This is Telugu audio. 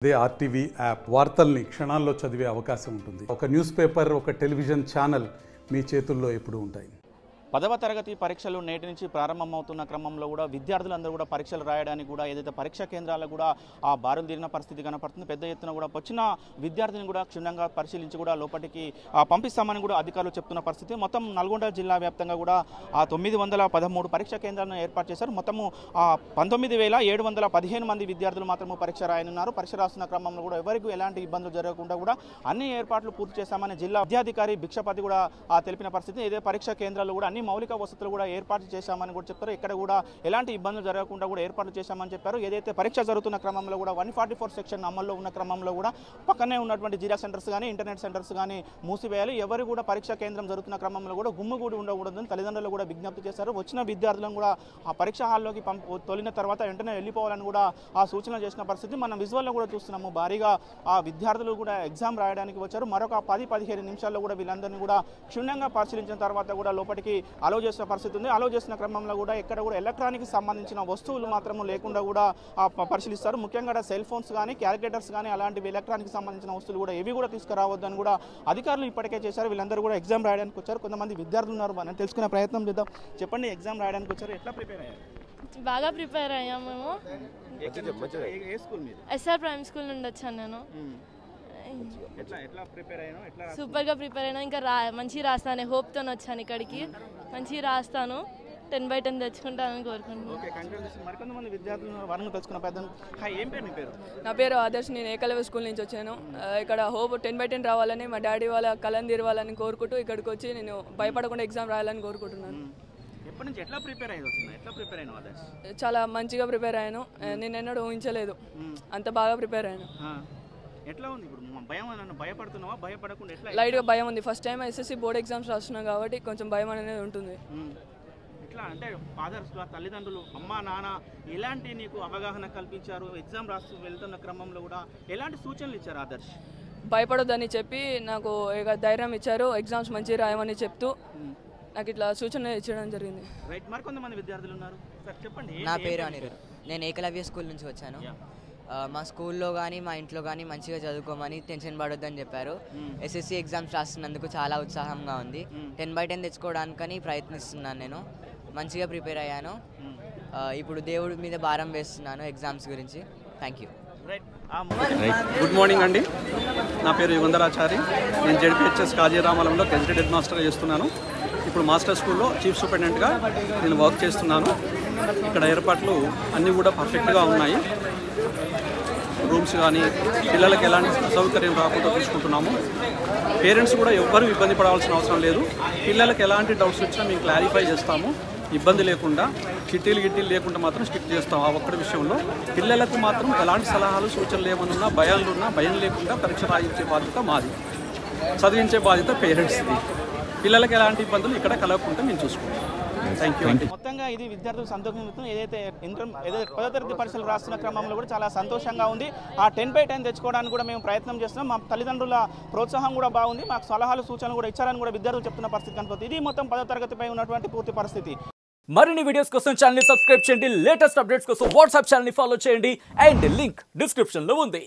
అదే ఆర్టీవీ యాప్ వార్తల్ని క్షణాల్లో చదివే అవకాశం ఉంటుంది. ఒక న్యూస్ పేపర్, ఒక టెలివిజన్ ఛానల్ మీ చేతుల్లో ఎప్పుడూ ఉంటాయి. 10వ తరగతి పరీక్షలు నేటి నుంచి ప్రారంభమవుతున్న క్రమంలో కూడా విద్యార్థులందరూ కూడా పరీక్షలు రాయడానికి కూడా ఏదైతే పరీక్షా కేంద్రాలకు కూడా ఆ బారులు తీరిన పరిస్థితి కనపడుతుంది. పెద్ద ఎత్తున కూడా వచ్చిన విద్యార్థిని కూడా క్షుణ్ణంగా పరిశీలించి కూడా లోపలికి పంపిస్తామని కూడా అధికారులు చెప్తున్న పరిస్థితి. మొత్తం నల్గొండ జిల్లా వ్యాప్తంగా కూడా 913 పరీక్షా కేంద్రాలను ఏర్పాటు చేశారు. మొత్తము 19,715 మంది విద్యార్థులు మాత్రము పరీక్ష రాయనున్నారు. పరీక్ష రాస్తున్న క్రమంలో కూడా ఎవరికి ఎలాంటి ఇబ్బందులు జరగకుండా కూడా అన్ని ఏర్పాట్లు పూర్తి చేశామని జిల్లా విద్యాధికారి భిక్షపతి కూడా తెలిపిన పరిస్థితి. ఇదే పరీక్షా కేంద్రాలు కూడా మౌలిక వసతులు కూడా ఏర్పాటు చేశామని కూడా చెప్పారు. ఇక్కడ కూడా ఎలాంటి ఇబ్బందులు జరగకుండా కూడా ఏర్పాటు చేశామని చెప్పారు. ఏదైతే పరీక్ష జరుగుతున్న క్రమంలో కూడా 144 సెక్షన్ అమల్లో ఉన్న క్రమంలో కూడా పక్కనే ఉన్నటువంటి జిరాక్స్ సెంటర్స్ కానీ ఇంటర్నెట్ సెంటర్స్ కానీ మూసివేయాలి. ఎవరు కూడా పరీక్షా కేంద్రం జరుగుతున్న క్రమంలో కూడా గుమ్ముగూడి ఉండకూడదని తల్లిదండ్రులు కూడా విజ్ఞప్తి చేశారు. వచ్చిన విద్యార్థులను కూడా ఆ పరీక్ష హాల్లోకి తొలిన తర్వాత వెంటనే వెళ్ళిపోవాలని కూడా ఆ సూచన చేసిన పరిస్థితి మనం విజువల్లో కూడా చూస్తున్నాము. భారీగా ఆ విద్యార్థులు కూడా ఎగ్జామ్ రాయడానికి వచ్చారు. మరొక 10-15 నిమిషాల్లో కూడా వీళ్ళందరినీ కూడా క్షుణ్ణంగా పరిశీలించిన తర్వాత కూడా లోపలికి అలో చేసిన పరిస్థితి ఉంది. అలో చేసిన క్రమంలో కూడా ఎక్కడ కూడా ఎలక్ట్రానిక్ సంబంధించిన వస్తువులు మాత్రము లేకుండా కూడా పరిశీలిస్తారు. ముఖ్యంగా సెల్ ఫోన్స్ కానీ క్యాలిక్యులేటర్స్ కానీ అలాంటివి ఎలక్ట్రానిక్ సంబంధించిన వస్తువులు కూడా ఏవి కూడా తీసుకురావద్దని కూడా అధికారులు ఇప్పటికే చేశారు. వీళ్ళందరూ కూడా ఎగ్జామ్ రాయడానికి వచ్చారు. కొంతమంది విద్యార్థులు ఉన్నారు, మనం తెలుసుకునే ప్రయత్నం చేద్దాం. చెప్పండి, ఎగ్జామ్ రాయడానికి వచ్చారు, ఎట్లా ప్రిపేర్ అయ్యారు? బాగా ప్రిపేర్ అయ్యాము మేము. ఏ స్కూల్ మీరు? ఎస్ఆర్ ప్రైమ్ స్కూల్ నుండి వచ్చాను నేను. సూపర్గా ప్రిపేర్ అయినా. ఇంకా మంచిగా రాస్తాను, హోప్తో వచ్చాను ఇక్కడికి. మంచిగా రాస్తాను, 10/10 తెచ్చుకుంటానని కోరుకుంటున్నాను. నా పేరు ఆదర్శ్, నేను ఏకలవ్య స్కూల్ నుంచి వచ్చాను. ఇక్కడ హోప్ 10/10 రావాలని, మా డాడీ వాళ్ళ కళను తీరవాలని కోరుకుంటూ ఇక్కడికి వచ్చి నేను భయపడకుండా ఎగ్జామ్ రాయాలని కోరుకుంటున్నాను. చాలా మంచిగా ప్రిపేర్ అయ్యాను. నేను ఎన్నడూ ఊహించలేదు, అంత బాగా ప్రిపేర్ అయ్యాను. లైట్గా భయం ఉంది. First time SSC board exams రాస్తున్నాం కాబట్టి కొంచెం భయం అనేది ఉంటుంది. అంటే ఫాదర్స్, తల్లిదండ్రులు, అమ్మ నాన్న ఎలాంటి నీకు అవగాహన కల్పించారు? ఎగ్జామ్ రాస్తూ వెళ్తున్న క్రమంలో కూడా ఎలాంటి సూచనలు ఇచ్చారు ఆదర్శ్? భయపడొద్దని చెప్పి నాకు ధైర్యం ఇచ్చారు. ఎగ్జామ్స్ మంచిగా రాయమని చెప్తూ నాకు ఇట్లా సూచన ఇచ్చడం జరిగింది. మరికొంతమంది విద్యార్థులు ఉన్నారు, చెప్పండి. నా పేరు అనిరుద్, నేను ఏకలవ్య స్కూల్ నుంచి వచ్చాను. మా స్కూల్లో కానీ మా ఇంట్లో కానీ మంచిగా చదువుకోమని, టెన్షన్ పడొద్దని చెప్పారు. ఎస్ఎస్సి ఎగ్జామ్స్ రాస్తున్నందుకు చాలా ఉత్సాహంగా ఉంది. 10/10 తెచ్చుకోవడానికని ప్రయత్నిస్తున్నాను. నేను మంచిగా ప్రిపేర్ అయ్యాను. ఇప్పుడు దేవుడి మీద భారం వేస్తున్నాను ఎగ్జామ్స్ గురించి. Thank you. గుడ్ మార్నింగ్ అండి, నా పేరు యుగంధరాచారి. నేను జెడ్పీహెచ్ఎస్ కాజీరామలంలో గెజిటెడ్ హెడ్ మాస్టర్గా చేస్తున్నాను. ఇప్పుడు మాస్టర్ స్కూల్లో చీఫ్ సూపరింటెండెంట్గా నేను వర్క్ చేస్తున్నాను. ఇక్కడ ఏర్పాట్లు అన్నీ కూడా పర్ఫెక్ట్గా ఉన్నాయి. రూమ్స్ కానీ పిల్లలకి ఎలాంటి అసౌకర్యం రాకుండా చూసుకుంటున్నాము. పేరెంట్స్ కూడా ఎవ్వరూ ఇబ్బంది పడాల్సిన అవసరం లేదు. పిల్లలకి ఎలాంటి డౌట్స్ వచ్చినా మేము క్లారిఫై చేస్తాము. ఇబ్బంది లేకుండా, చిట్టీలు లేకుండా మాత్రం స్ట్రిక్ట్ చేస్తాం. ఆ ఒక్కటి విషయంలో పిల్లలకు మాత్రం ఎలాంటి సలహాలు సూచనలు ఏమన్నా భయాలున్నా భయం లేకుండా పరీక్ష రాయించే బాధ్యత మాది, చదివించే బాధ్యత పేరెంట్స్ది. పిల్లలకి ఎలాంటి ఇబ్బందులు ఇక్కడ కలగకుండా మేము చూసుకుంటాం. థ్యాంక్ యూ అండి. మొత్తంగా ఇది విద్యార్థులు సంతోషం. ఏదైతే 10వ తరగతి పరీక్షలు రాస్తున్న క్రమంలో కూడా చాలా సంతోషంగా ఉంది. ఆ 10/10 తెచ్చుకోవడానికి కూడా మేము ప్రయత్నం చేస్తున్నాం. మా తల్లిదండ్రుల ప్రోత్సాహం కూడా బాగుంది. మాకు సలహాలు సూచనలు కూడా ఇచ్చారని కూడా విద్యార్థులు చెప్తున్న పరిస్థితి కనిపిస్తుంది. ఇది మొత్తం 10వ తరగతిపై ఉన్నటువంటి పూర్తి పరిస్థితి. మరిన్ని వీడియోస్ కోసం ఛానల్ ని సబ్స్క్రైబ్ చేయండి. లేటెస్ట్ అప్డేట్స్ కోసం వాట్సాప్ ఛానల్ ని ఫాలో చేయండి. అండ్ లింక్ డిస్క్రిప్షన్ లో ఉంది.